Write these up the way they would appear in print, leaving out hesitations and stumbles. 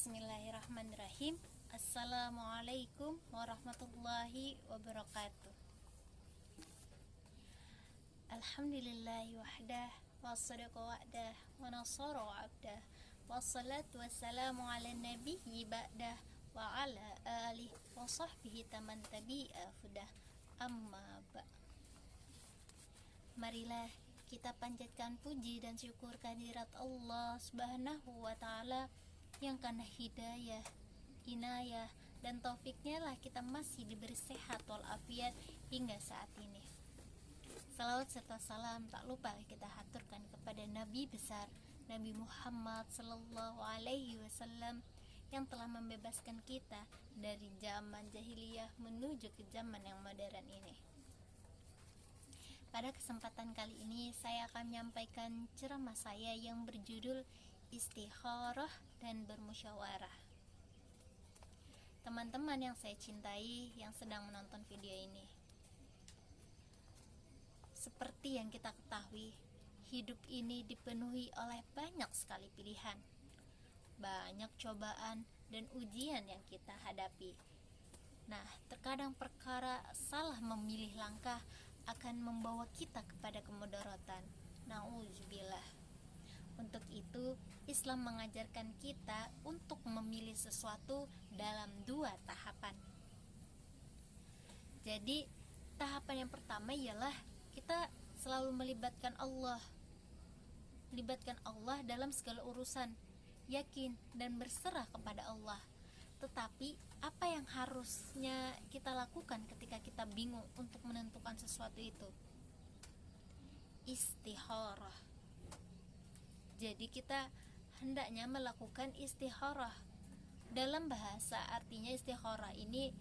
Bismillahirrahmanirrahim. Assalamualaikum warahmatullahi wabarakatuh. Alhamdulillahi wahdah, wassadaqa wa'dah, wa nasara abdah, wassalatu wassalamu ala nabiyyi ba'dah, wa ala alihi wa sahbihi taman tabi'a hudah, amma ba'. Marilah kita panjatkan puji dan syukur kehadirat Allah Subhanahu wa ta'ala yang karena hidayah, inayah, dan taufiknya lah kita masih diberi sehat walafiat hingga saat ini. Salawat serta salam tak lupa kita haturkan kepada Nabi besar Nabi Muhammad sallallahu alaihi wasallam yang telah membebaskan kita dari zaman jahiliyah menuju ke zaman yang modern ini. Pada kesempatan kali ini saya akan menyampaikan ceramah saya yang berjudul Istikharah dan bermusyawarah. Teman-teman yang saya cintai yang sedang menonton video ini, seperti yang kita ketahui, hidup ini dipenuhi oleh banyak sekali pilihan, banyak cobaan dan ujian yang kita hadapi. Nah, terkadang perkara salah memilih langkah akan membawa kita kepada kemudaratan. Nauzubillah. Untuk itu, Islam mengajarkan kita untuk memilih sesuatu dalam dua tahapan. Jadi, tahapan yang pertama ialah kita selalu melibatkan Allah. Libatkan Allah dalam segala urusan, yakin dan berserah kepada Allah. Tetapi, apa yang harusnya kita lakukan ketika kita bingung untuk menentukan sesuatu itu? Istikharah. Jadi kita hendaknya melakukan istikharah. Dalam bahasa artinya istikharah ini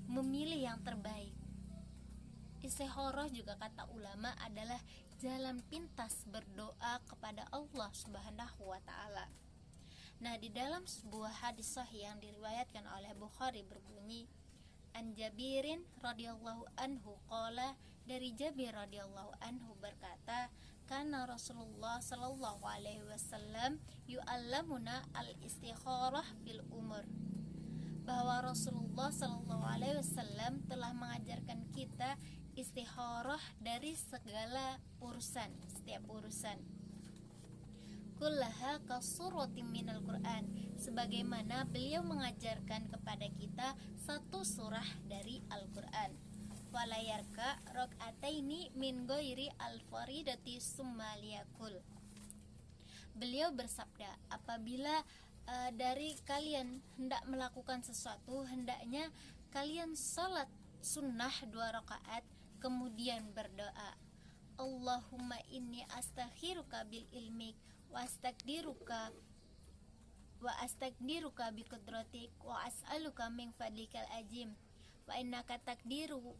memilih yang terbaik. Istikharah juga kata ulama adalah jalan pintas berdoa kepada Allah Subhanahu wa taala. Nah, di dalam sebuah hadis sahih yang diriwayatkan oleh Bukhari berbunyi, An Jabirin radhiyallahu anhu qala, dari Jabir radhiyallahu anhu berkata, karena Rasulullah sallallahu alaihi wasallam yu'allamuna al-istikharah fil umur, bahwa Rasulullah sallallahu alaihi wasallam telah mengajarkan kita istikharah dari segala urusan, setiap urusan. Kullaha kasuratin minal Qur'an, sebagaimana beliau mengajarkan kepada kita satu surah dari Al-Qur'an. Wala yarka rak'ataini min ghairi al-faridati summa liyakul. Beliau bersabda, apabila dari kalian hendak melakukan sesuatu, hendaknya kalian salat sunnah 2 rakaat, kemudian berdoa, Allahumma inni astakhiruka bil ilmik wa astaqdiruka bi qudratik wa as'aluka min fadlikal ajim wa innaka taqdiru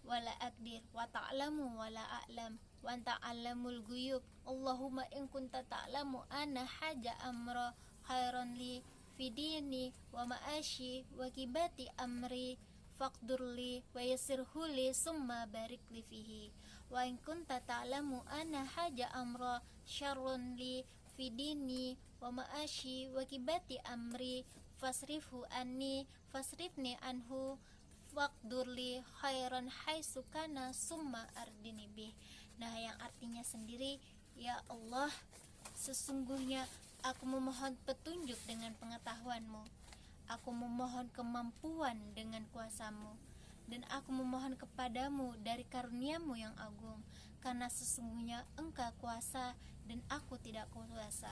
wa la aqdir wa ta'lamu wa la a'lam wa anta 'allamul ghuyub. Allahumma in kunta ta'lamu anna haja amra khairan li fi dini wa ma'ashi wa kibati amri faqdurli wa yassirhu li summa barik li fihi wa in kunta ta'lamu anna haja amra syarrun li fi dini wa ma'ashi wa kibati amri fasrifhu anni fasrifni anhu faqdurli khairan haitsu kana summa ardini bih. Nah, yang artinya sendiri, ya Allah, sesungguhnya aku memohon petunjuk dengan pengetahuanmu, aku memohon kemampuan dengan kuasamu, dan aku memohon kepadamu dari karuniamu yang agung, karena sesungguhnya Engkau kuasa dan aku tidak kuasa.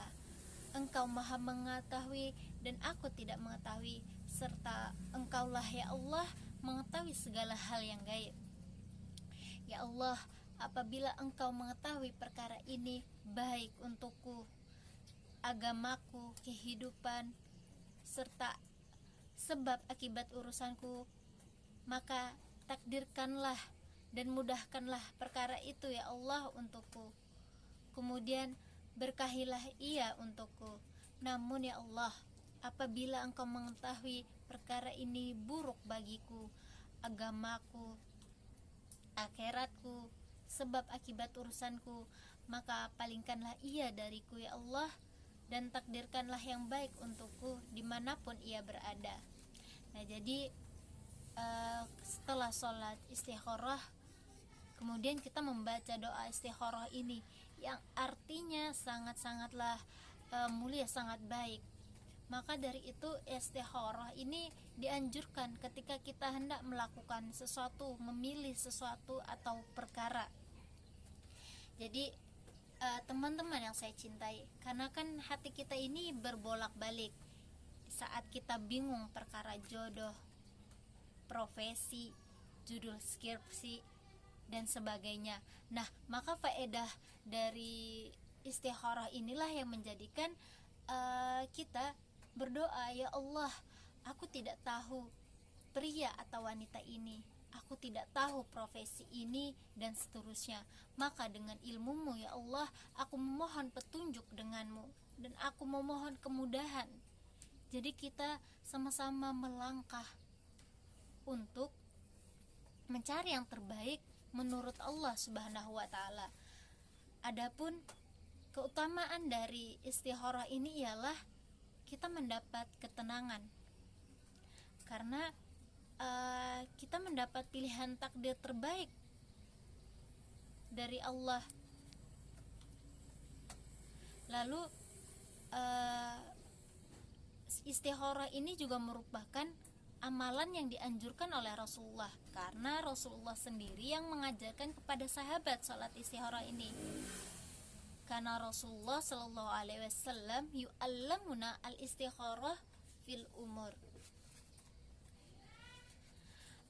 Engkau maha mengetahui dan aku tidak mengetahui, serta Engkaulah ya Allah mengetahui segala hal yang gaib. Ya Allah, apabila Engkau mengetahui perkara ini baik untukku, agamaku, kehidupan, serta sebab akibat urusanku, maka takdirkanlah dan mudahkanlah perkara itu ya Allah untukku. Kemudian berkahilah ia untukku. Namun ya Allah, apabila Engkau mengetahui perkara ini buruk bagiku, agamaku, akhiratku, sebab akibat urusanku, maka palingkanlah ia dariku ya Allah. dan takdirkanlah yang baik untukku dimanapun ia berada. Nah, jadi setelah sholat istikharah, kemudian kita membaca doa istikharah ini yang artinya sangat-sangatlah mulia, sangat baik. Maka dari itu istikharah ini dianjurkan ketika kita hendak melakukan sesuatu, memilih sesuatu atau perkara. Jadi teman-teman yang saya cintai, karena kan hati kita ini berbolak-balik saat kita bingung perkara jodoh, profesi, judul skripsi, dan sebagainya. Nah, maka faedah dari istikharah inilah yang menjadikan kita berdoa, ya Allah, aku tidak tahu pria atau wanita ini, aku tidak tahu profesi ini, dan seterusnya. Maka dengan ilmu-Mu ya Allah, aku memohon petunjuk dengan-Mu, dan aku memohon kemudahan. Jadi kita sama-sama melangkah untuk mencari yang terbaik menurut Allah Subhanahu wa taala. Adapun keutamaan dari istikharah ini ialah kita mendapat ketenangan, karena kita mendapat pilihan takdir terbaik dari Allah. Lalu istikharah ini juga merupakan amalan yang dianjurkan oleh Rasulullah, karena Rasulullah sendiri yang mengajarkan kepada sahabat salat istikharah ini. Karena Rasulullah Shallallahu Alaihi Wasallam yu'allamuna al-istikharah fil umur.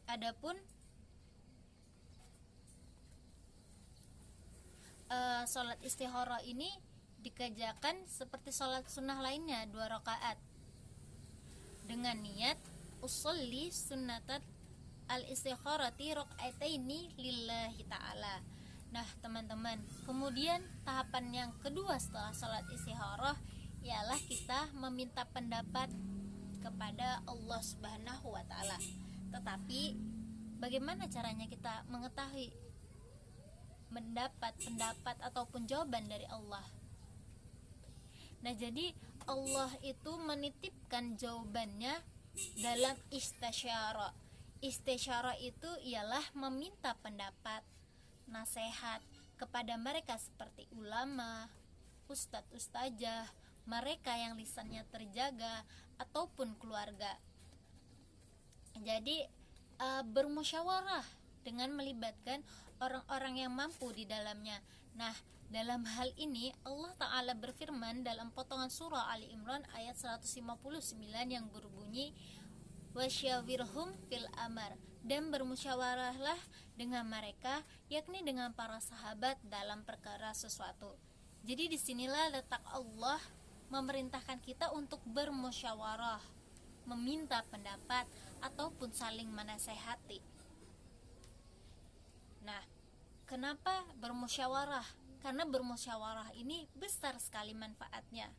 Adapun salat istikharah ini dikerjakan seperti salat sunnah lainnya 2 rakaat dengan niat usolli sunnatat al-istikharati rakaataini lillahi ta'ala. Nah teman-teman, kemudian tahapan yang kedua setelah salat istikharah ialah kita meminta pendapat kepada Allah Subhanahu wa taala. Tetapi bagaimana caranya kita mengetahui mendapat pendapat ataupun jawaban dari Allah? Nah, jadi Allah itu menitipkan jawabannya dalam istisyarah. Istisyarah itu ialah meminta pendapat, nasihat kepada mereka seperti ulama, ustadz, ustazah, mereka yang lisannya terjaga, ataupun keluarga. Jadi bermusyawarah dengan melibatkan orang-orang yang mampu di dalamnya. Nah, dalam hal ini Allah Ta'ala berfirman dalam potongan surah Ali Imran ayat 159 yang berbunyi wasyawirhum fil amar, dan bermusyawarahlah dengan mereka, yakni dengan para sahabat dalam perkara sesuatu. Jadi disinilah letak Allah memerintahkan kita untuk bermusyawarah, meminta pendapat ataupun saling menasehati. Nah, kenapa bermusyawarah? Karena bermusyawarah ini besar sekali manfaatnya.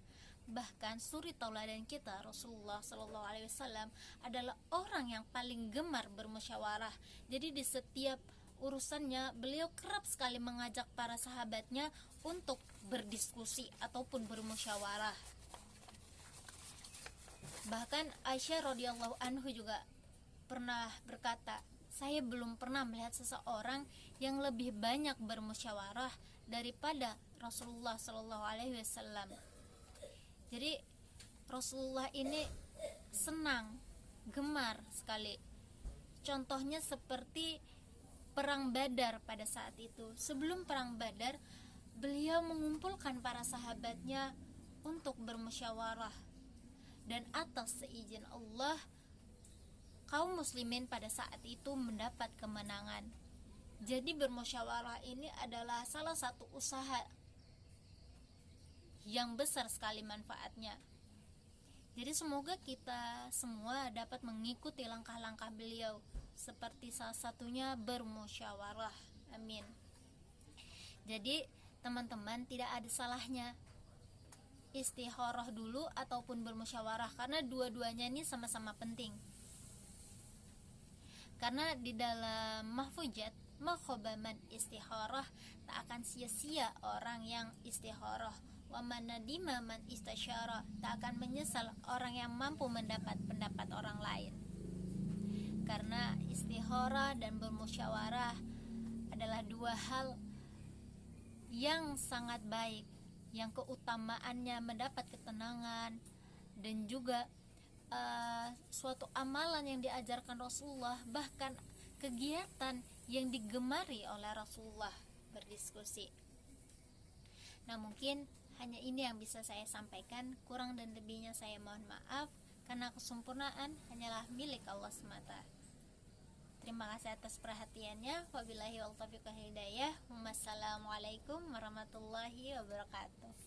Bahkan suri tauladan kita Rasulullah Shallallahu Alaihi Wasallam adalah orang yang paling gemar bermusyawarah. Jadi di setiap urusannya beliau kerap sekali mengajak para sahabatnya untuk berdiskusi ataupun bermusyawarah. Bahkan Aisyah radhiyallahu anhu juga pernah berkata, saya belum pernah melihat seseorang yang lebih banyak bermusyawarah daripada Rasulullah Shallallahu Alaihi Wasallam. Jadi Rasulullah ini senang, gemar sekali. Contohnya seperti perang Badar pada saat itu. Sebelum perang Badar, beliau mengumpulkan para sahabatnya untuk bermusyawarah, dan atas seizin Allah kaum muslimin pada saat itu mendapat kemenangan. Jadi bermusyawarah ini adalah salah satu usaha yang besar sekali manfaatnya. Jadi semoga kita semua dapat mengikuti langkah-langkah beliau, seperti salah satunya bermusyawarah. Amin. Jadi teman-teman, tidak ada salahnya istikharah dulu ataupun bermusyawarah, karena dua-duanya ini sama-sama penting. Karena di dalam mahfuzat, makhobaman istikharah, tak akan sia-sia orang yang istikharah, Wa man nadima man istasyara, tak akan menyesal orang yang mampu mendapat pendapat orang lain. Karena istikharah dan bermusyawarah adalah dua hal yang sangat baik, yang keutamaannya mendapat ketenangan dan juga suatu amalan yang diajarkan Rasulullah, bahkan kegiatan yang digemari oleh Rasulullah, berdiskusi. Nah, mungkin hanya ini yang bisa saya sampaikan. Kurang dan lebihnya saya mohon maaf, karena kesempurnaan hanyalah milik Allah semata. Terima kasih atas perhatiannya. Wabillahi wal taufiq wal hidayah. Wassalamualaikum warahmatullahi wabarakatuh.